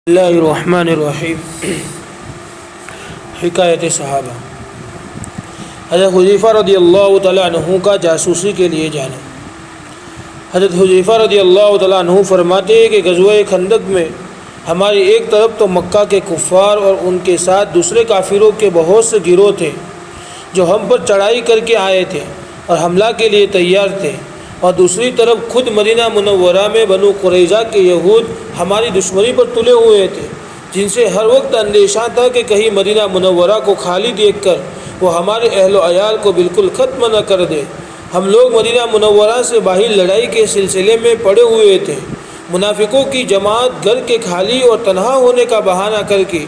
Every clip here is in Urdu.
اللہ الرحمن الرحیم۔ حکایت صحابہ۔ حضرت حذیفہ رضی اللہ تعالیٰ عنہ کا جاسوسی کے لیے جانا۔ حضرت حذیفہ رضی اللہ تعالیٰ عنہ فرماتے ہیں کہ غزوہ خندق میں ہماری ایک طرف تو مکہ کے کفار اور ان کے ساتھ دوسرے کافروں کے بہت سے گروہ تھے جو ہم پر چڑھائی کر کے آئے تھے اور حملہ کے لیے تیار تھے، اور دوسری طرف خود مدینہ منورہ میں بنو قریظہ کے یہود ہماری دشمنی پر تلے ہوئے تھے، جن سے ہر وقت اندیشہ تھا کہ کہیں مدینہ منورہ کو خالی دیکھ کر وہ ہمارے اہل و عیال کو بالکل ختم نہ کر دے۔ ہم لوگ مدینہ منورہ سے باہر لڑائی کے سلسلے میں پڑے ہوئے تھے۔ منافقوں کی جماعت گھر کے خالی اور تنہا ہونے کا بہانہ کر کے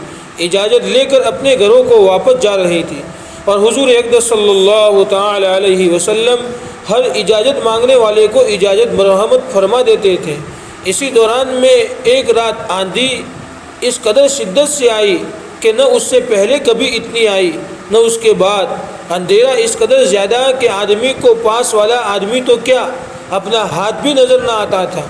اجازت لے کر اپنے گھروں کو واپس جا رہی تھی، اور حضور اقدس صلی اللہ تعالی علیہ وسلم ہر اجازت مانگنے والے کو اجازت مرحمت فرما دیتے تھے۔ اسی دوران میں ایک رات آندھی اس قدر شدت سے آئی کہ نہ اس سے پہلے کبھی اتنی آئی نہ اس کے بعد۔ اندھیرا اس قدر زیادہ کہ آدمی کو پاس والا آدمی تو کیا اپنا ہاتھ بھی نظر نہ آتا تھا،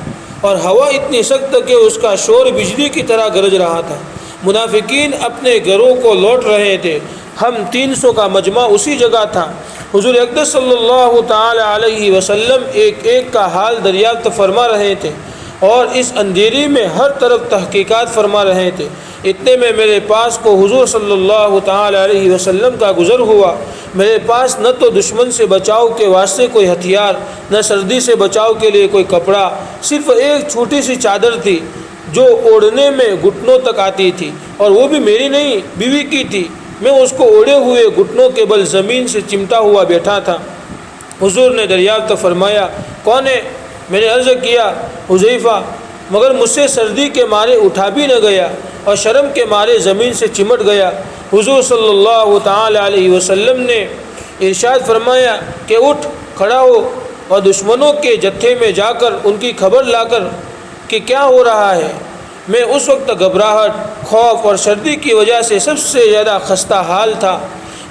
اور ہوا اتنی سخت کہ اس کا شور بجلی کی طرح گرج رہا تھا۔ منافقین اپنے گھروں کو لوٹ رہے تھے۔ ہم 300 کا مجمع اسی جگہ تھا۔ حضور اقدس صلی اللہ تعالی علیہ وسلم ایک ایک کا حال دریافت فرما رہے تھے اور اس اندھیری میں ہر طرف تحقیقات فرما رہے تھے۔ اتنے میں میرے پاس کو حضور صلی اللہ تعالی علیہ وسلم کا گزر ہوا۔ میرے پاس نہ تو دشمن سے بچاؤ کے واسطے کوئی ہتھیار، نہ سردی سے بچاؤ کے لیے کوئی کپڑا، صرف ایک چھوٹی سی چادر تھی جو اوڑھنے میں گھٹنوں تک آتی تھی، اور وہ بھی میری نہیں، بیوی کی تھی۔ میں اس کو اوڑھے ہوئے گھٹنوں کے بل زمین سے چمٹا ہوا بیٹھا تھا۔ حضور نے دریافت فرمایا، کون ہے؟ میں نے عرض کیا، حذیفہ، مگر مجھ سے سردی کے مارے اٹھا بھی نہ گیا اور شرم کے مارے زمین سے چمٹ گیا۔ حضور صلی اللہ تعالی علیہ وسلم نے ارشاد فرمایا کہ اٹھ کھڑا ہو اور دشمنوں کے جتھے میں جا کر ان کی خبر لا کر کہ کیا ہو رہا ہے۔ میں اس وقت گھبراہٹ، خوف اور سردی کی وجہ سے سب سے زیادہ خستہ حال تھا،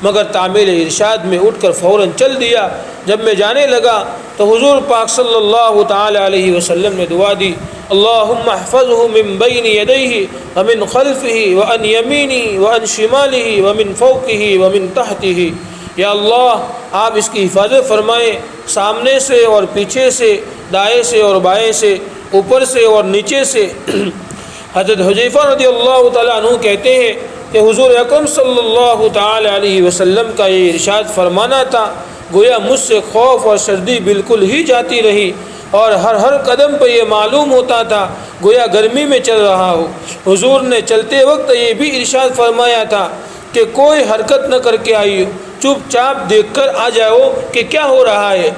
مگر تعمیل ارشاد میں اٹھ کر فوراً چل دیا۔ جب میں جانے لگا تو حضور پاک صلی اللہ تعالی علیہ وسلم نے دعا دی، اللہم احفظہ من بین یدیہ ومن خلفہ وعن یمینہ وعن شمالہ ومن فوقہ ومن تحتہ۔ یا اللہ، آپ اس کی حفاظت فرمائیں، سامنے سے اور پیچھے سے، دائیں سے اور بائیں سے، اوپر سے اور نیچے سے۔ حضرت حذیفہ رضی اللہ تعالیٰ عنہ کہتے ہیں کہ حضور اکرم صلی اللہ تعالی علیہ وسلم کا یہ ارشاد فرمانا تھا، گویا مجھ سے خوف اور سردی بالکل ہی جاتی رہی، اور ہر قدم پہ یہ معلوم ہوتا تھا گویا گرمی میں چل رہا ہو۔ حضور نے چلتے وقت یہ بھی ارشاد فرمایا تھا کہ کوئی حرکت نہ کر کے آئیو، چپ چاپ دیکھ کر آ جاؤ کہ کیا ہو رہا ہے۔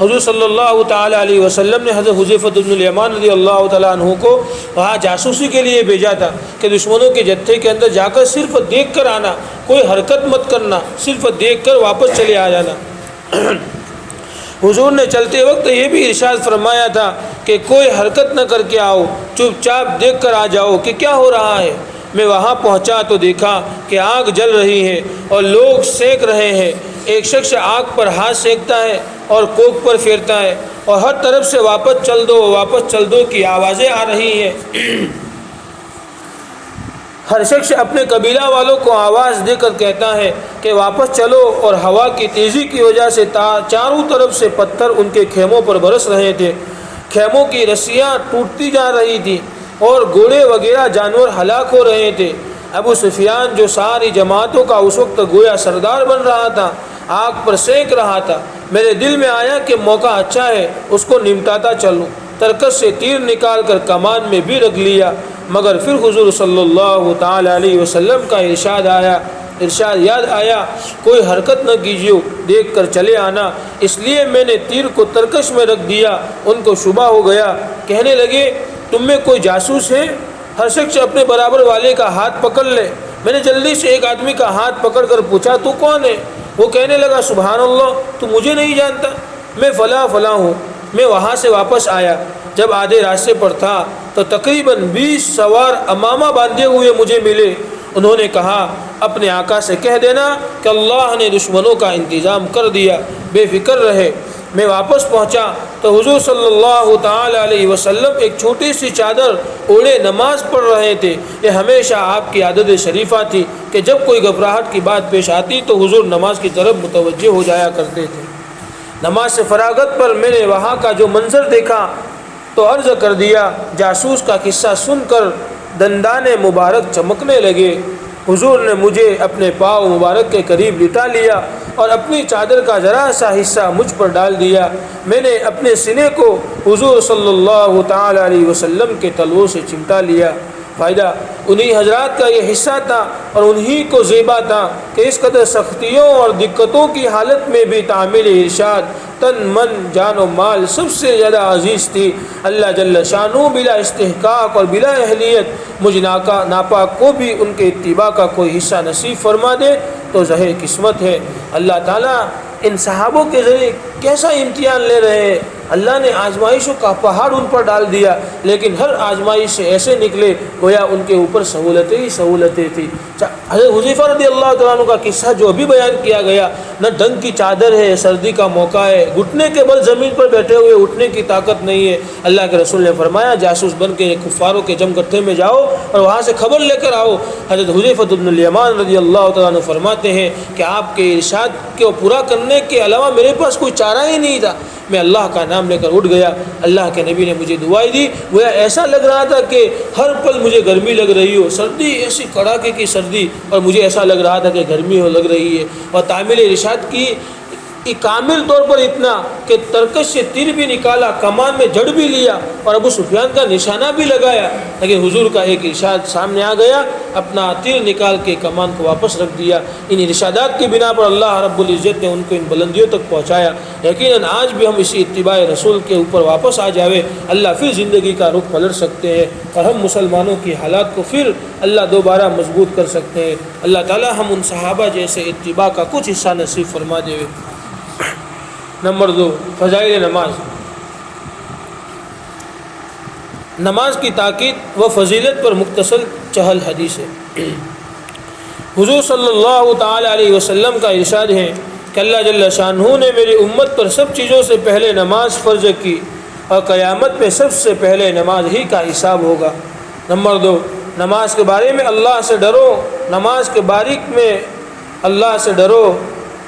حضور صلی اللہ تعالی علیہ وسلم نے حضرت حذیفہ بن الیمان رضی اللہ تعالیٰ عنہ کو وہاں جاسوسی کے لیے بھیجا تھا کہ دشمنوں کے جتھے کے اندر جا کر صرف دیکھ کر آنا، کوئی حرکت مت کرنا، صرف دیکھ کر واپس چلے آ جانا۔ حضور نے چلتے وقت یہ بھی ارشاد فرمایا تھا کہ کوئی حرکت نہ کر کے آؤ، چپ چاپ دیکھ کر آ جاؤ کہ کیا ہو رہا ہے۔ میں وہاں پہنچا تو دیکھا کہ آگ جل رہی ہے اور لوگ سینک رہے ہیں۔ ایک شخص آگ پر ہاتھ سینکتا ہے اور کوک پر پھیرتا ہے، اور ہر طرف سے واپس چل دو کی آوازیں آ رہی ہیں۔ ہر شخص اپنے قبیلہ والوں کو آواز دے کر کہتا ہے کہ واپس چلو، اور ہوا کی تیزی کی وجہ سے چاروں طرف سے پتھر ان کے خیموں پر برس رہے تھے۔ خیموں کی رسیاں ٹوٹتی جا رہی تھیں اور گھوڑے وغیرہ جانور ہلاک ہو رہے تھے۔ ابو سفیان جو ساری جماعتوں کا اس وقت گویا سردار بن رہا تھا، آگ پر سینک رہا تھا۔ میرے دل میں آیا کہ موقع اچھا ہے، اس کو نمٹاتا چلوں۔ ترکش سے تیر نکال کر کمان میں بھی رکھ لیا، مگر پھر حضور صلی اللہ تعالی علیہ وسلم کا ارشاد یاد آیا، کوئی حرکت نہ کیجیے، دیکھ کر چلے آنا۔ اس لیے میں نے تیر کو ترکش میں رکھ دیا۔ ان کو شبہ ہو گیا، کہنے لگے، تم میں کوئی جاسوس ہے؟ ہر شخص اپنے برابر والے کا ہاتھ پکڑ لے۔ میں نے جلدی سے ایک آدمی کا ہاتھ پکڑ کر پوچھا، تو کون ہے؟ وہ کہنے لگا، سبحان اللہ، تو مجھے نہیں جانتا، میں فلاں ہوں۔ میں وہاں سے واپس آیا۔ جب آدھے راستے پر تھا تو تقریباً 20 سوار امامہ باندھے ہوئے مجھے ملے۔ انہوں نے کہا، اپنے آقا سے کہہ دینا کہ اللہ نے دشمنوں کا انتظام کر دیا، بے فکر رہے۔ میں واپس پہنچا تو تو حضور صلی اللہ تعالی علیہ وسلم ایک چھوٹی سی چادر اوڑھے نماز پڑھ رہے تھے۔ یہ ہمیشہ آپ کی عادت شریفہ تھی کہ جب کوئی گھبراہٹ کی بات پیش آتی تو حضور نماز کی طرف متوجہ ہو جایا کرتے تھے۔ نماز سے فراغت پر میں نے وہاں کا جو منظر دیکھا تو عرض کر دیا۔ جاسوس کا قصہ سن کر دندان مبارک چمکنے لگے۔ حضور نے مجھے اپنے پاؤں مبارک کے قریب لٹا لیا اور اپنی چادر کا ذرا سا حصہ مجھ پر ڈال دیا۔ میں نے اپنے سینے کو حضور صلی اللہ تعالی علیہ وسلم کے تلووں سے چمٹا لیا۔ فائدہ انہی حضرات کا یہ حصہ تھا اور انہی کو زیبا تھا کہ اس قدر سختیوں اور دقتوں کی حالت میں بھی تعمیل ارشاد تن من جان و مال سب سے زیادہ عزیز تھی۔ اللہ جل شانہ بلا استحقاق اور بلا اہلیت مجھ ناپاک کو بھی ان کے اتباع کا کوئی حصہ نصیب فرما دے تو ظاہر قسمت ہے۔ اللہ تعالیٰ ان صحابوں کے ذریعے کیسا امتحان لے رہے ہیں۔ اللہ نے آزمائشوں کا پہاڑ ان پر ڈال دیا، لیکن ہر آزمائش سے ایسے نکلے گویا ان کے اوپر سہولتیں ہی سہولتیں تھیں۔ حضرت حذیفہ رضی اللہ تعالیٰ عنہ کا قصہ جو ابھی بیان کیا گیا، نہ ڈنگ کی چادر ہے، سردی کا موقع ہے، گھٹنے کے بل زمین پر بیٹھے ہوئے اٹھنے کی طاقت نہیں ہے۔ اللہ کے رسول نے فرمایا جاسوس بن کے کفاروں کے جم گٹھے میں جاؤ اور وہاں سے خبر لے کر آؤ۔ حضرت حذیفہ بن الیمان رضی اللہ تعالیٰ عنہ فرماتے ہیں کہ آپ کے ارشاد کو پورا کرنے کے علاوہ میرے پاس کوئی چارہ ہی نہیں تھا۔ میں اللہ کا نام لے کر اٹھ گیا۔ اللہ کے نبی نے مجھے دعائی دی، گویا ایسا لگ رہا تھا کہ ہر پل مجھے گرمی لگ رہی ہو، سردی ایسی کڑاکے کی سردی، اور مجھے ایسا لگ رہا تھا کہ گرمی ہو لگ رہی ہے۔ اور تعمیل ارشاد کی کامل طور پر اتنا کہ ترکش سے تیر بھی نکالا، کمان میں جڑ بھی لیا اور ابو سفیان کا نشانہ بھی لگایا، لیکن حضور کا ایک ارشاد سامنے آ گیا، اپنا تیر نکال کے کمان کو واپس رکھ دیا۔ ان ارشادات کی بنا پر اللہ رب العزت نے ان کو ان بلندیوں تک پہنچایا۔ یقیناً آج بھی ہم اسی اتباع رسول کے اوپر واپس آ جاوے، اللہ پھر زندگی کا رخ پلٹ سکتے ہیں اور ہم مسلمانوں کی حالات کو پھر اللہ دوبارہ مضبوط کر سکتے ہیں۔ اللہ تعالی ہم ان صحابہ جیسے اتباع کا کچھ حصہ نصیب فرما دے۔ نمبر 2، فضائل نماز۔ نماز کی تاکید و فضیلت پر مختصر چہل حدیث ہے۔ حضور صلی اللہ تعالی علیہ وسلم کا ارشاد ہے کہ اللہ جل شانہ نے میری امت پر سب چیزوں سے پہلے نماز فرض کی اور قیامت میں سب سے پہلے نماز ہی کا حساب ہوگا۔ نمبر 2، نماز کے بارے میں اللہ سے ڈرو، نماز کے باریک میں اللہ سے ڈرو،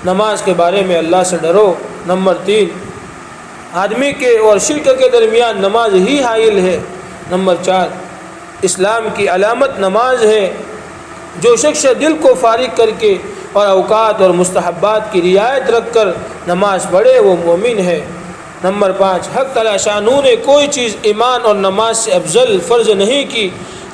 نماز کے بارے میں اللہ سے ڈرو۔ نمبر 3، آدمی کے اور شرک کے درمیان نماز ہی حائل ہے۔ نمبر 4، اسلام کی علامت نماز ہے۔ جو شخص دل کو فارغ کر کے اور اوقات اور مستحبات کی رعایت رکھ کر نماز پڑھے وہ مومن ہے۔ نمبر 5، حق تعالی شانہ نے کوئی چیز ایمان اور نماز سے افضل فرض نہیں کی۔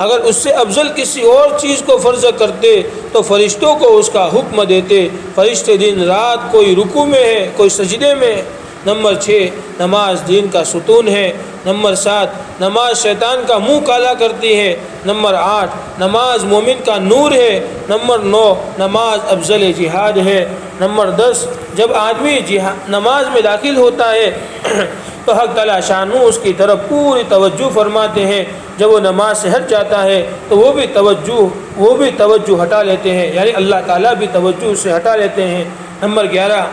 اگر اس سے افضل کسی اور چیز کو فرض کرتے تو فرشتوں کو اس کا حکم دیتے۔ فرشتے دن رات کوئی رکوع میں ہے، کوئی سجدے میں ہے۔ نمبر 6، نماز دین کا ستون ہے۔ نمبر 7، نماز شیطان کا منہ کالا کرتی ہے۔ نمبر 8، نماز مومن کا نور ہے۔ نمبر 9، نماز افضل جہاد ہے۔ نمبر 10، جب آدمی نماز میں داخل ہوتا ہے تو حق تعالی شانہ اس کی طرف پوری توجہ فرماتے ہیں۔ جب وہ نماز سے ہٹ جاتا ہے تو وہ بھی توجہ ہٹا لیتے ہیں، یعنی اللہ تعالیٰ بھی توجہ اس سے ہٹا لیتے ہیں۔ نمبر 11،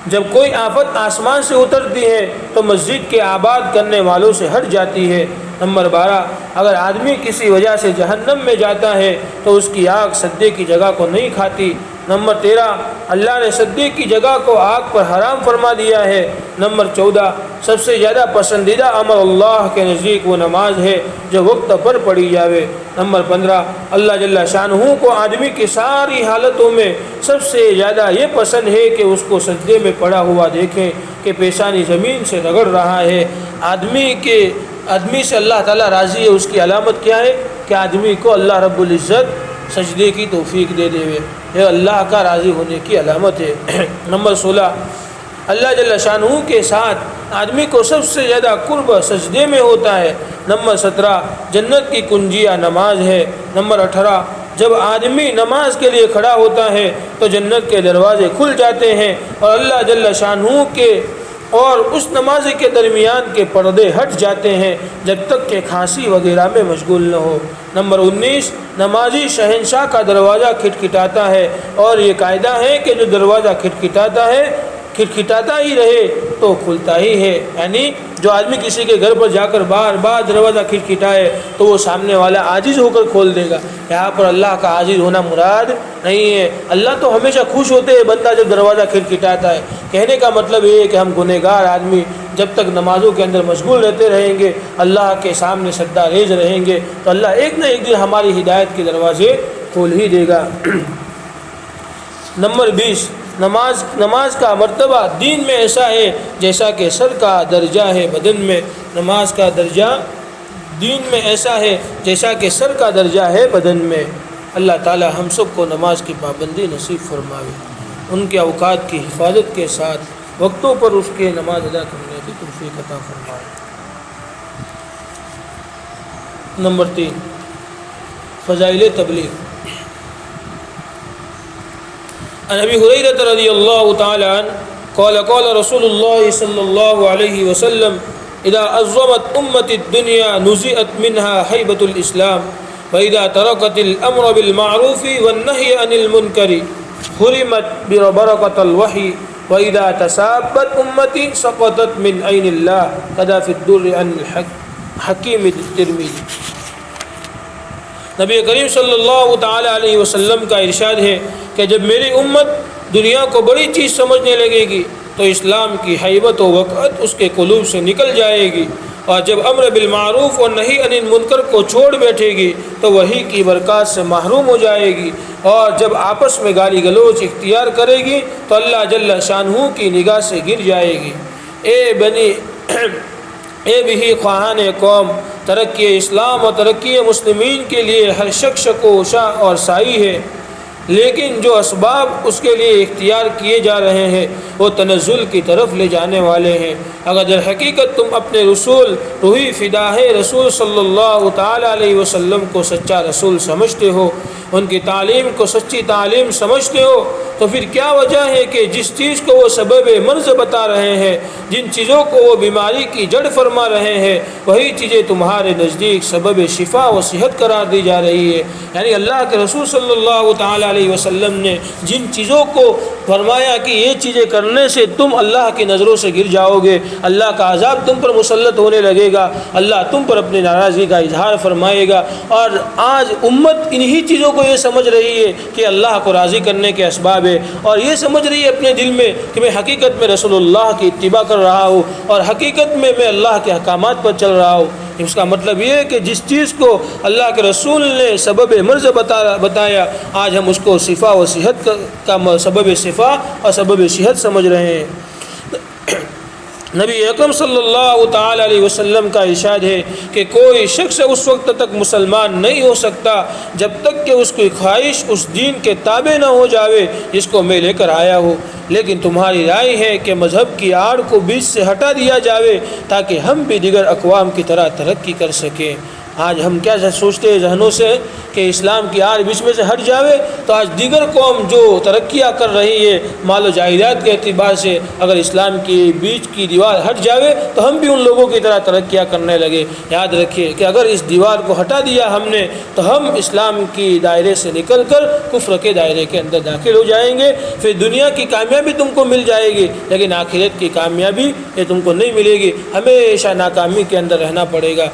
جب کوئی آفت آسمان سے اترتی ہے تو مسجد کے آباد کرنے والوں سے ہٹ جاتی ہے۔ نمبر 12، اگر آدمی کسی وجہ سے جہنم میں جاتا ہے تو اس کی آگ سدے کی جگہ کو نہیں کھاتی۔ نمبر 13، اللہ نے سدے کی جگہ کو آگ پر حرام فرما دیا ہے۔ نمبر 14، سب سے زیادہ پسندیدہ عمل اللہ کے نزدیک وہ نماز ہے جو وقت پر پڑھی جاوے۔ نمبر 15، اللہ جل شانہ کو آدمی کی ساری حالتوں میں سب سے زیادہ یہ پسند ہے کہ اس کو سجدے میں پڑا ہوا دیکھیں کہ پیشانی زمین سے رگڑ رہا ہے۔ آدمی سے اللہ تعالیٰ راضی ہے، اس کی علامت کیا ہے کہ آدمی کو اللہ رب العزت سجدے کی توفیق دے دے، یہ اللہ کا راضی ہونے کی علامت ہے۔ نمبر 16، اللہ جل شانہ کے ساتھ آدمی کو سب سے زیادہ قرب سجدے میں ہوتا ہے۔ نمبر 17، جنت کی کنجیاں نماز ہے۔ نمبر 18، جب آدمی نماز کے لیے کھڑا ہوتا ہے تو جنت کے دروازے کھل جاتے ہیں اور اللہ جل شانہ کے اور اس نماز کے درمیان کے پردے ہٹ جاتے ہیں جب تک کہ کھانسی وغیرہ میں مشغول نہ ہو۔ نمبر 19، نمازی شہنشاہ کا دروازہ کھٹکھٹاتا ہے اور یہ قاعدہ ہے کہ جو دروازہ کھٹکھٹاتا ہے کھٹکھٹاتا ہی رہے تو کھلتا ہی ہے. یعنی جو آدمی کسی کے گھر پر جا کر بار بار دروازہ کھٹکھٹائے تو وہ سامنے والا عاجز ہو کر کھول دے گا. یہاں پر اللہ کا عاجز ہونا مراد نہیں ہے. اللہ تو ہمیشہ خوش ہوتے ہیں بندہ جب دروازہ کھٹکھٹاتا ہے. کہنے کا مطلب یہ ہے کہ ہم گنہگار آدمی جب تک نمازوں کے اندر مشغول رہتے رہیں گے, اللہ کے سامنے سجدہ ریز رہیں گے, تو اللہ ایک نہ ایک دن ہماری ہدایت کے دروازے کھول ہی دے گا. نمبر 20, نماز کا مرتبہ دین میں ایسا ہے جیسا کہ سر کا درجہ ہے بدن میں. نماز کا درجہ دین میں ایسا ہے جیسا کہ سر کا درجہ ہے بدن میں. اللہ تعالی ہم سب کو نماز کی پابندی نصیب فرمائے, ان کے اوقات کی حفاظت کے ساتھ وقتوں پر اس کے نماز ادا کرنے کی توفیق عطا فرمائے. نمبر 3, فضائل تبلیغ. عن ابی ہریرہ رضی اللہ تعالی عنہ قال قال رسول اللہ صلی اللہ علیہ وسلم اذا عظمت امت الدنیا نزعت منها ہیبۃ الاسلام واذا ترکت الامر بالمعروف والنهی عن المنکر حرمت برکۃ الوحی واذا تسابت امتی سقطت من عین اللہ قضا فی الدر عن الحکیم الترمذی. نبی کریم صلی اللہ تعالی علیہ وسلم کا ارشاد ہے کہ جب میری امت دنیا کو بڑی چیز سمجھنے لگے گی تو اسلام کی ہیبت و وقعت اس کے قلوب سے نکل جائے گی, اور جب امر بالمعروف اور نہی عن المنکر کو چھوڑ بیٹھے گی تو وہی کی برکات سے محروم ہو جائے گی, اور جب آپس میں گالی گلوچ اختیار کرے گی تو اللہ جل شانہ کی نگاہ سے گر جائے گی. اے بھی خواہان قوم, ترقی اسلام اور ترقی مسلمین کے لیے ہر شخص کو شاہ اور سائی ہے, لیکن جو اسباب اس کے لیے اختیار کیے جا رہے ہیں وہ تنزل کی طرف لے جانے والے ہیں. اگر در حقیقت تم اپنے رسول روحی فداء رسول صلی اللہ تعالی علیہ وسلم کو سچا رسول سمجھتے ہو, ان کی تعلیم کو سچی تعلیم سمجھتے ہو, تو پھر کیا وجہ ہے کہ جس چیز کو وہ سبب مرض بتا رہے ہیں, جن چیزوں کو وہ بیماری کی جڑ فرما رہے ہیں, وہی چیزیں تمہارے نزدیک سبب شفا و صحت قرار دی جا رہی ہے. یعنی اللہ کے رسول صلی اللہ تعالی علیہ وسلم نے جن چیزوں کو فرمایا کہ یہ چیزیں کرنے سے تم اللہ کی نظروں سے گر جاؤ گے, اللہ کا عذاب تم پر مسلط ہونے لگے گا, اللہ تم پر اپنی ناراضگی کا اظہار فرمائے گا, اور آج امت انہی چیزوں کو یہ سمجھ رہی ہے کہ اللہ کو راضی کرنے کے اسباب ہے, اور یہ سمجھ رہی ہے اپنے دل میں کہ میں حقیقت میں رسول اللہ کی اتباع کر رہا ہوں اور حقیقت میں اللہ کے احکامات پر چل رہا ہوں. اس کا مطلب یہ ہے کہ جس چیز کو اللہ کے رسول نے سبب مرض بتایا, آج ہم اس کو شفا و صحت کا سبب شفا اور سبب صحت سمجھ رہے ہیں. نبی اکرم صلی اللہ تعالی علیہ وسلم کا ارشاد ہے کہ کوئی شخص اس وقت تک مسلمان نہیں ہو سکتا جب تک کہ اس کی خواہش اس دین کے تابع نہ ہو جاوے جس کو میں لے کر آیا ہوں, لیکن تمہاری رائے ہے کہ مذہب کی آڑ کو بیچ سے ہٹا دیا جاوے تاکہ ہم بھی دیگر اقوام کی طرح ترقی کر سکیں. آج ہم کیا سوچتے ہیں ذہنوں سے کہ اسلام کی آڑ بیچ میں سے ہٹ جاوے تو آج دیگر قوم جو ترقیاں کر رہی ہے مال و جائیداد کے اعتبار سے, اگر اسلام کی بیچ کی دیوار ہٹ جاوے تو ہم بھی ان لوگوں کی طرح ترقیاں کرنے لگے. یاد رکھیے کہ اگر اس دیوار کو ہٹا دیا ہم نے تو ہم اسلام کی دائرے سے نکل کر کفر کے دائرے کے اندر داخل ہو جائیں گے. پھر دنیا کی کامیابی تم کو مل جائے گی لیکن آخرت کی کامیابی یہ تم کو نہیں ملے گی, ہمیشہ ناکامی کے اندر رہنا پڑے گا.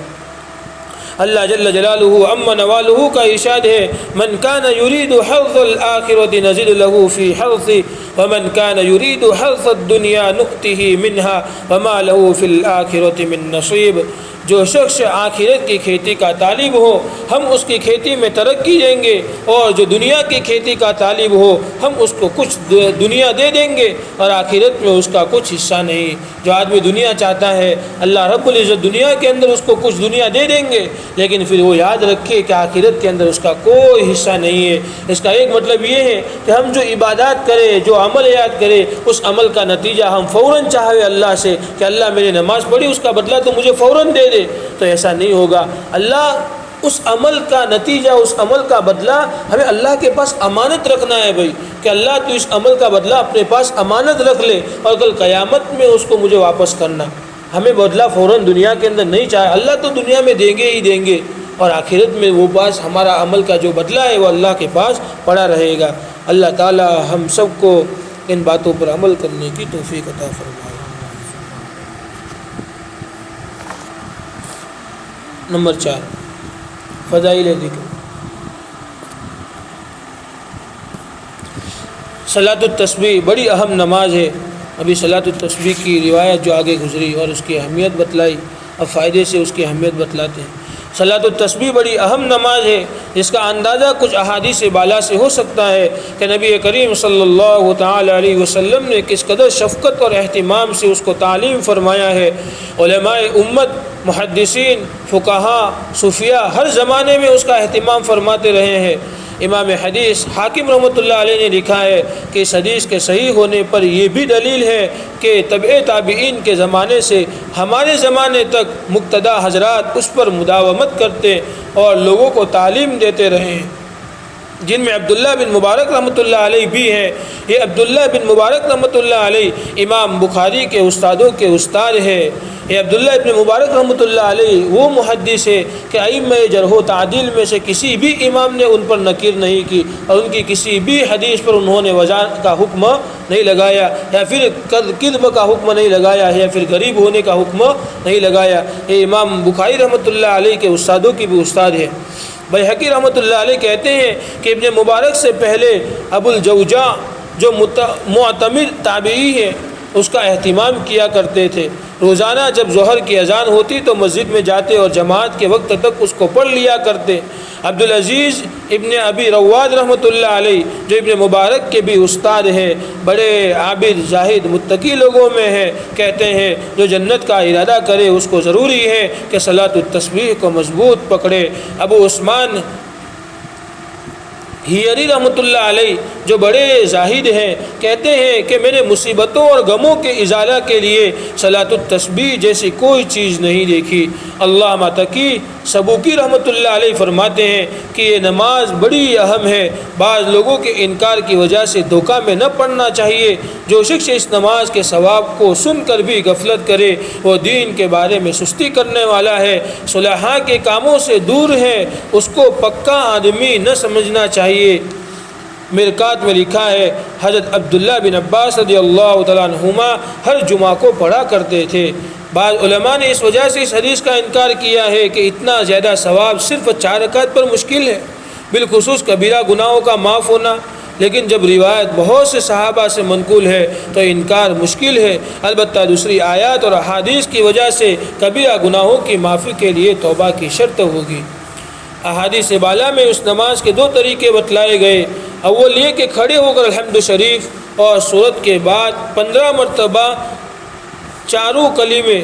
اللہ جل جلالہ عم نوالہ کا ارشاد ہے من کان یرید حرث الآخرۃ نزد له فی حرثہ ومن کان یرید حرث الدنیا نؤتہ منہا وما له فی الآخرۃ من نصیب. جو شخص آخرت کی کھیتی کا طالب ہو ہم اس کی کھیتی میں ترقی دیں گے, اور جو دنیا کی کھیتی کا طالب ہو ہم اس کو کچھ دنیا دے دیں گے اور آخرت میں اس کا کچھ حصہ نہیں. جو آدمی دنیا چاہتا ہے اللہ رب العزت دنیا کے اندر اس کو کچھ دنیا دے دیں گے, لیکن پھر وہ یاد رکھے کہ آخرت کے اندر اس کا کوئی حصہ نہیں ہے. اس کا ایک مطلب یہ ہے کہ ہم جو عبادات کرے, جو عمل یاد کرے, اس عمل کا نتیجہ ہم فوراً چاہے اللہ سے کہ اللہ میں نے نماز پڑھی اس کا بدلہ تو مجھے فوراً دے دے, تو ایسا نہیں ہوگا. اللہ اس عمل کا نتیجہ, اس عمل کا بدلہ ہمیں اللہ کے پاس امانت رکھنا ہے بھائی, کہ اللہ تو اس عمل کا بدلہ اپنے پاس امانت رکھ لے اور کل قیامت میں اس کو مجھے واپس کرنا. ہمیں بدلہ فوراً دنیا کے اندر نہیں چاہے, اللہ تو دنیا میں دیں گے ہی دیں گے, اور آخرت میں وہ پاس ہمارا عمل کا جو بدلہ ہے وہ اللہ کے پاس پڑا رہے گا. اللہ تعالی ہم سب کو ان باتوں پر عمل کرنے کی توفیق عطا فرمائے۔ نمبر 4 فضائل ذکر۔ صلاۃ التسبیح بڑی اہم نماز ہے۔ ابھی صلاۃ التسبیح کی روایت جو آگے گزری اور اس کی اہمیت بتلائی، اب فائدے سے اس کی اہمیت بتلاتے ہیں۔ صلاۃ التسبیح بڑی اہم نماز ہے، جس کا اندازہ کچھ احادیث بالا سے ہو سکتا ہے کہ نبی کریم صلی اللہ تعالی علیہ وسلم نے کس قدر شفقت اور اہتمام سے اس کو تعلیم فرمایا ہے۔ علماء امت، محدثین، فقہا، صوفیاء ہر زمانے میں اس کا اہتمام فرماتے رہے ہیں۔ امام حدیث حاکم رحمۃ اللہ علیہ نے لکھا ہے کہ اس حدیث کے صحیح ہونے پر یہ بھی دلیل ہے کہ تبع تابعین کے زمانے سے ہمارے زمانے تک مقتدی حضرات اس پر مداومت کرتے اور لوگوں کو تعلیم دیتے رہے ہیں، جن میں عبداللہ بن مبارک رحمۃ اللہ علیہ بھی ہیں۔ یہ عبداللہ بن مبارک رحمۃ اللہ علیہ امام بخاری کے استادوں کے استاد ہے۔ یہ عبداللہ ابن مبارک رحمۃ اللہ علیہ وہ محدث ہے کہ ائمہ جرح و تعدیل میں سے کسی بھی امام نے ان پر نکیر نہیں کی اور ان کی کسی بھی حدیث پر انہوں نے وضع کا حکم نہیں لگایا، یا پھر کذب کا حکم نہیں لگایا، یا پھر غریب ہونے کا حکم نہیں لگایا۔ یہ امام بخاری رحمۃ اللہ علیہ کے استادوں کی بھی استاد ہے۔ بیہقی رحمۃ اللہ علیہ کہتے ہیں کہ ابن مبارک سے پہلے ابو الجوجا جو معتمد تابعی ہے اس کا اہتمام کیا کرتے تھے۔ روزانہ جب ظہر کی اذان ہوتی تو مسجد میں جاتے اور جماعت کے وقت تک اس کو پڑھ لیا کرتے۔ عبدالعزیز ابن ابی رواد رحمۃ اللہ علیہ جو ابن مبارک کے بھی استاد ہے، بڑے عابد زاہد متقی لوگوں میں ہے، کہتے ہیں جو جنت کا ارادہ کرے اس کو ضروری ہے کہ صلاۃ التسبیح کو مضبوط پکڑے۔ ابو عثمان ہیری رحمۃ اللہ علیہ جو بڑے زاہد ہیں کہتے ہیں کہ میں نے مصیبتوں اور غموں کے ازالہ کے لیے صلاۃ التسبیح جیسی کوئی چیز نہیں دیکھی۔ علامہ تقی سبوکی رحمۃ اللہ علیہ فرماتے ہیں کہ یہ نماز بڑی اہم ہے، بعض لوگوں کے انکار کی وجہ سے دھوکہ میں نہ پڑنا چاہیے۔ جو شخص اس نماز کے ثواب کو سن کر بھی غفلت کرے وہ دین کے بارے میں سستی کرنے والا ہے، صلحاء کے کاموں سے دور ہے، اس کو پکا آدمی نہ سمجھنا چاہیے۔ مرکات میں لکھا ہے حضرت عبداللہ بن عباس رضی اللہ تعالیٰ عنہما ہر جمعہ کو پڑھا کرتے تھے۔ بعض علماء نے اس وجہ سے اس حدیث کا انکار کیا ہے کہ اتنا زیادہ ثواب صرف 4 رکعت پر مشکل ہے، بالخصوص کبیرہ گناہوں کا معاف ہونا، لیکن جب روایت بہت سے صحابہ سے منقول ہے تو انکار مشکل ہے۔ البتہ دوسری آیات اور احادیث کی وجہ سے کبیرہ گناہوں کی معافی کے لیے توبہ کی شرط ہوگی۔ احادیث بالا میں اس نماز کے 2 طریقے بتلائے گئے۔ اول یہ کہ کھڑے ہو کر الحمد شریف اور سورت کے بعد 15 مرتبہ چاروں کلمے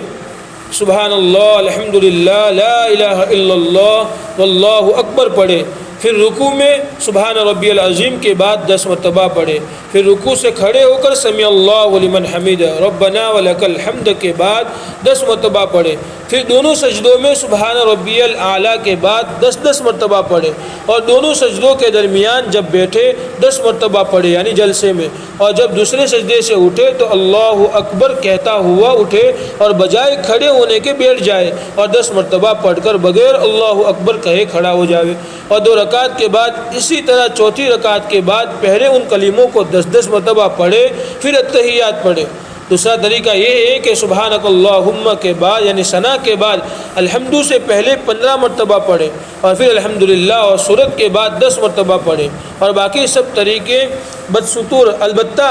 سبحان اللہ، الحمدللہ، لا الہ الا اللہ واللہ اکبر پڑھے۔ پھر رکوع میں سبحان ربی العظیم کے بعد 10 مرتبہ پڑھے۔ پھر رکوع سے کھڑے ہو کر سمیع اللہ لمن حمدہ ربنا ولک الحمد کے بعد 10 مرتبہ پڑھے۔ پھر دونوں سجدوں میں سبحان ربی الاعلیٰ کے بعد 10 مرتبہ پڑھے، اور دونوں سجدوں کے درمیان جب بیٹھے 10 مرتبہ پڑھے یعنی جلسے میں، اور جب دوسرے سجدے سے اٹھے تو اللہ اکبر کہتا ہوا اٹھے اور بجائے کھڑے ہونے کے بیٹھ جائے، اور 10 مرتبہ پڑھ کر بغیر اللہ اکبر کہے کھڑا ہو جاوے، اور 2 رکعت کے بعد اسی طرح چوتھی رکعت کے بعد پہلے ان کلموں کو 10 مرتبہ پڑھے، پھر التحیات پڑھے۔ دوسرا طریقہ یہ ہے کہ سبحانک اللہم کے بعد یعنی ثنا کے بعد الحمد سے پہلے 15 مرتبہ پڑھے، اور پھر الحمدللہ اور سورت کے بعد 10 مرتبہ پڑھے، اور باقی سب طریقے بدستور۔ البتہ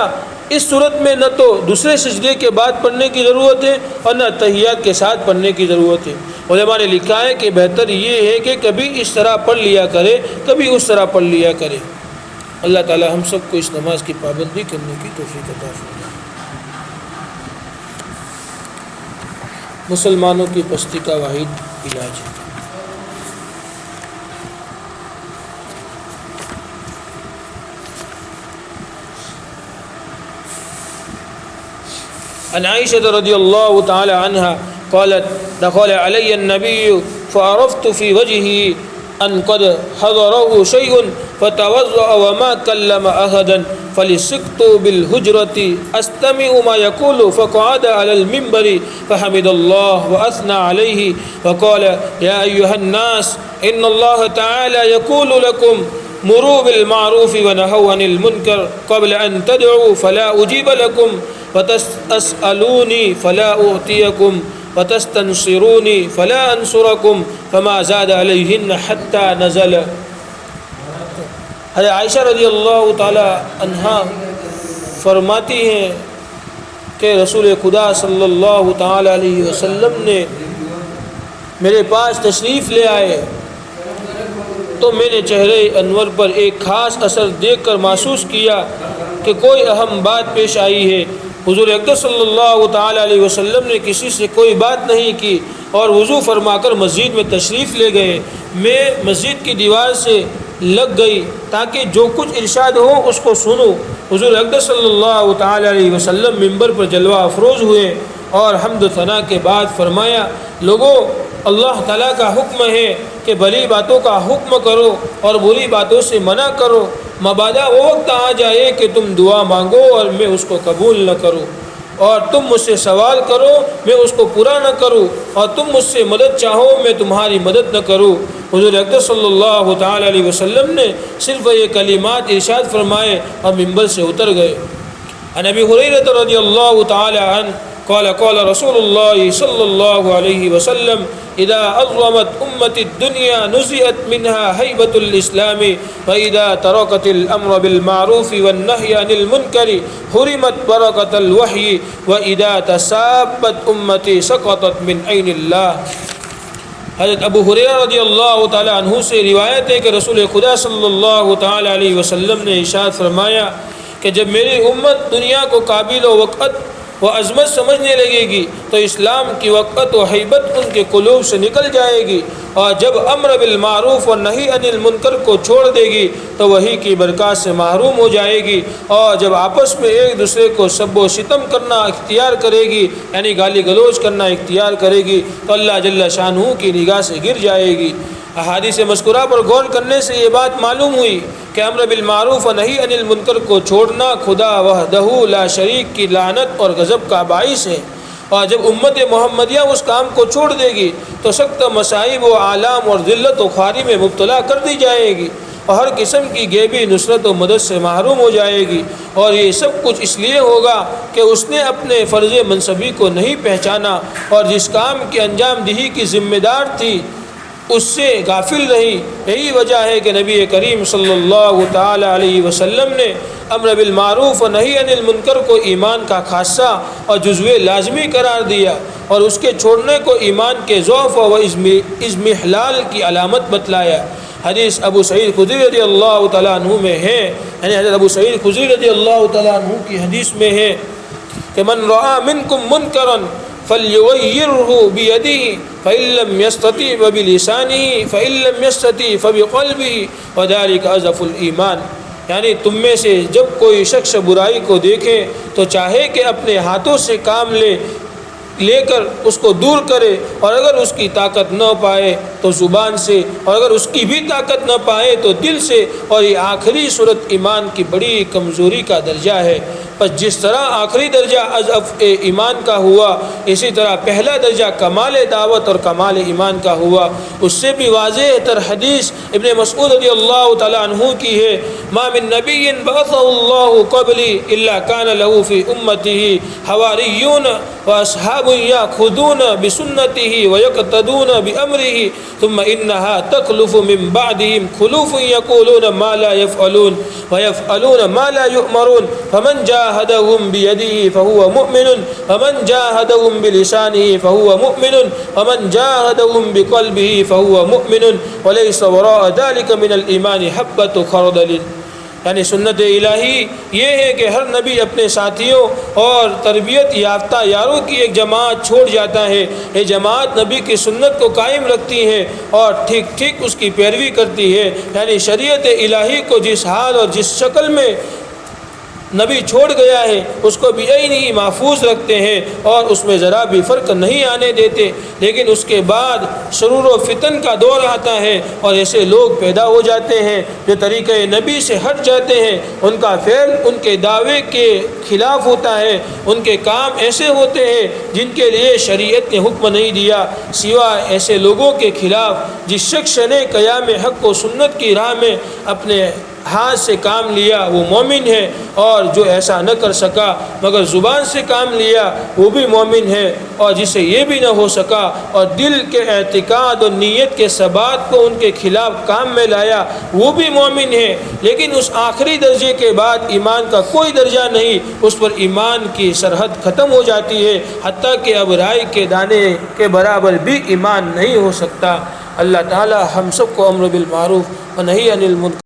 اس صورت میں نہ تو دوسرے سجدے کے بعد پڑھنے کی ضرورت ہے اور نہ تحیات کے ساتھ پڑھنے کی ضرورت ہے۔ علماء نے لکھا ہے کہ بہتر یہ ہے کہ کبھی اس طرح پڑھ لیا کرے، کبھی اس طرح پڑھ لیا کرے۔ اللہ تعالی ہم سب کو اس نماز کی پابندی کرنے کی توفیق عطا فرمائے۔ مسلمانوں کی پستی کا واحد علاج ہے۔ عن عائشة رضي الله تعالى عنها قالت دخل علي النبي فعرفت في وجهه أن قد حضره شيء فتوضأ وما كلم أحدا فلسقت بالهجرة أستمع ما يقول فقعد على المنبر فحمد الله وأثنى عليه وقال يا أيها الناس إن الله تعالى يقول لكم مروا بالمعروف ونهوا عن المنکر قبل ان تدعوا فلا اجیب لکم وتسألونی فلا اعطیکم وتستنصرونی فلا انصرکم فما زاد علیہن حتی نزل۔ حضرت عائشہ رضی اللہ تعالی عنہا فرماتی ہیں کہ رسول خدا صلی اللہ تعالی علیہ وسلم نے میرے پاس تشریف لے آئے تو میں نے چہرے انور پر ایک خاص اثر دیکھ کر محسوس کیا کہ کوئی اہم بات پیش آئی ہے۔ حضور اقدس صلی اللہ تعالی علیہ وسلم نے کسی سے کوئی بات نہیں کی اور وضو فرما کر مسجد میں تشریف لے گئے۔ میں مسجد کی دیوار سے لگ گئی تاکہ جو کچھ ارشاد ہو اس کو سنوں۔ حضور اقدس صلی اللہ تعالی علیہ وسلم منبر پر جلوہ افروز ہوئے اور حمد و ثنا کے بعد فرمایا، لوگوں، اللہ تعالیٰ کا حکم ہے کہ بھلی باتوں کا حکم کرو اور بری باتوں سے منع کرو، مبادا وہ وقت آ جائے کہ تم دعا مانگو اور میں اس کو قبول نہ کروں، اور تم مجھ سے سوال کرو میں اس کو پورا نہ کروں، اور تم مجھ سے مدد چاہو میں تمہاری مدد نہ کروں۔ حضور اقدس صلی اللہ تعالی علیہ وسلم نے صرف یہ کلمات ارشاد فرمائے اور منبر سے اتر گئے۔ عن ابی ہریرہ رضی اللہ تعالی عنہ قال قال رسول اللہ صلی اللہ علیہ وسلم اذا عظمت امت الدنیا نزعت منها ہیبۃ الاسلام فاذا ترکت الامر بالمعروف والنهی عن المنکر حرمت برکۃ الوحی واذا تسابت امتی سقطت من عین اللہ۔ حضرت ابو ہریرہ رضی اللہ تعالی عنہ سے روایت ہے کہ رسول خدا صلی اللہ تعالی علیہ وسلم نے ارشاد فرمایا کہ جب میری امت دنیا کو قابل و وقت و عظمت سمجھنے لگے گی تو اسلام کی وقت و حیبت ان کے قلوب سے نکل جائے گی، اور جب امر بالمعروف اور نہی عن المنکر کو چھوڑ دے گی تو وہی کی برکات سے محروم ہو جائے گی، اور جب آپس میں ایک دوسرے کو سب و ستم کرنا اختیار کرے گی، یعنی گالی گلوچ کرنا اختیار کرے گی، تو اللہ جل شانہ کی نگاہ سے گر جائے گی۔ احادیث مذکورہ پر غور کرنے سے یہ بات معلوم ہوئی کہ امر بالمعروف و نہی عن المنکر کو چھوڑنا خدا وحدہ لا شریک کی لعنت اور غضب کا باعث ہے، اور جب امت محمدیہ اس کام کو چھوڑ دے گی تو سخت مصائب و آلام اور ذلت و خواری میں مبتلا کر دی جائے گی، اور ہر قسم کی غیبی نصرت و مدد سے محروم ہو جائے گی، اور یہ سب کچھ اس لیے ہوگا کہ اس نے اپنے فرض منصبی کو نہیں پہچانا اور جس کام کی انجام دہی کی ذمہ دار تھی اس سے غافل رہی۔ یہی وجہ ہے کہ نبی کریم صلی اللہ تعالی علیہ وسلم نے امر بالمعروف و نہی عن المنکر کو ایمان کا خاصہ اور جزو لازمی قرار دیا، اور اس کے چھوڑنے کو ایمان کے ضعف و اضمحلال کی علامت بتلایا۔ حدیث ابو سعید خدری رضی اللہ تعالیٰ عنہ میں ہے، یعنی حضرت ابو سعید خدری رضی اللہ تعالیٰ عنہ کی حدیث میں ہے کہ من رأى منکم منکرا فلیغیرہ بیدہ فإن لم یستطع فبلسانہ فإن لم یستطع فبقلبہ وذلک اضعف الایمان، یعنی تم میں سے جب کوئی شخص برائی کو دیکھے تو چاہے کہ اپنے ہاتھوں سے کام لے کر اس کو دور کرے، اور اگر اس کی طاقت نہ پائے تو زبان سے، اور اگر اس کی بھی طاقت نہ پائے تو دل سے، اور یہ آخری صورت ایمان کی بڑی کمزوری کا درجہ ہے۔ پس جس طرح آخری درجہ اضعف ایمان کا ہوا، اسی طرح پہلا درجہ کمال دعوت اور کمال ایمان کا ہوا۔ اس سے بھی واضح تر حدیث ابن مسعود رضی اللہ تعالی عنہ کی ہے، ما من نبی بعثہ اللہ قبلی الا کان له فی امتہ حواریون واصحاب یاخذون بسنته ویقتدون بامرہ ثم انها تخلف من بعدهم خلوف یقولون ما لا يفعلون ويفعلون ما لا يؤمرون فمن جاهدهم بيده فهو مؤمن ومن جاهدهم بلسانه فهو مؤمن ومن جاهدهم بقلبه فهو مؤمن وليس وراء ذلك من الإيمان حبة خردل۔ یعنی سنت الہی یہ ہے کہ ہر نبی اپنے ساتھیوں اور تربیت یافتہ یاروں کی ایک جماعت چھوڑ جاتا ہے، یہ جماعت نبی کی سنت کو قائم رکھتی ہے اور ٹھیک ٹھیک اس کی پیروی کرتی ہے، یعنی شریعت الہی کو جس حال اور جس شکل میں نبی چھوڑ گیا ہے اس کو بھی عین ہی محفوظ رکھتے ہیں اور اس میں ذرا بھی فرق نہیں آنے دیتے، لیکن اس کے بعد شرور و فتن کا دور آتا ہے اور ایسے لوگ پیدا ہو جاتے ہیں جو طریقہ نبی سے ہٹ جاتے ہیں، ان کا فعل ان کے دعوے کے خلاف ہوتا ہے، ان کے کام ایسے ہوتے ہیں جن کے لیے شریعت نے حکم نہیں دیا، سوائے ایسے لوگوں کے خلاف جس شخص نے قیام حق و سنت کی راہ میں اپنے ہاتھ سے کام لیا وہ مومن ہے، اور جو ایسا نہ کر سکا مگر زبان سے کام لیا وہ بھی مومن ہے، اور جسے یہ بھی نہ ہو سکا اور دل کے اعتقاد اور نیت کے ثبات کو ان کے خلاف کام میں لایا وہ بھی مومن ہے۔ لیکن اس آخری درجے کے بعد ایمان کا کوئی درجہ نہیں، اس پر ایمان کی سرحد ختم ہو جاتی ہے، حتیٰ کہ اب رائی کے دانے کے برابر بھی ایمان نہیں ہو سکتا۔ اللہ تعالی ہم سب کو امر بالمعروف و نہی عن المنکر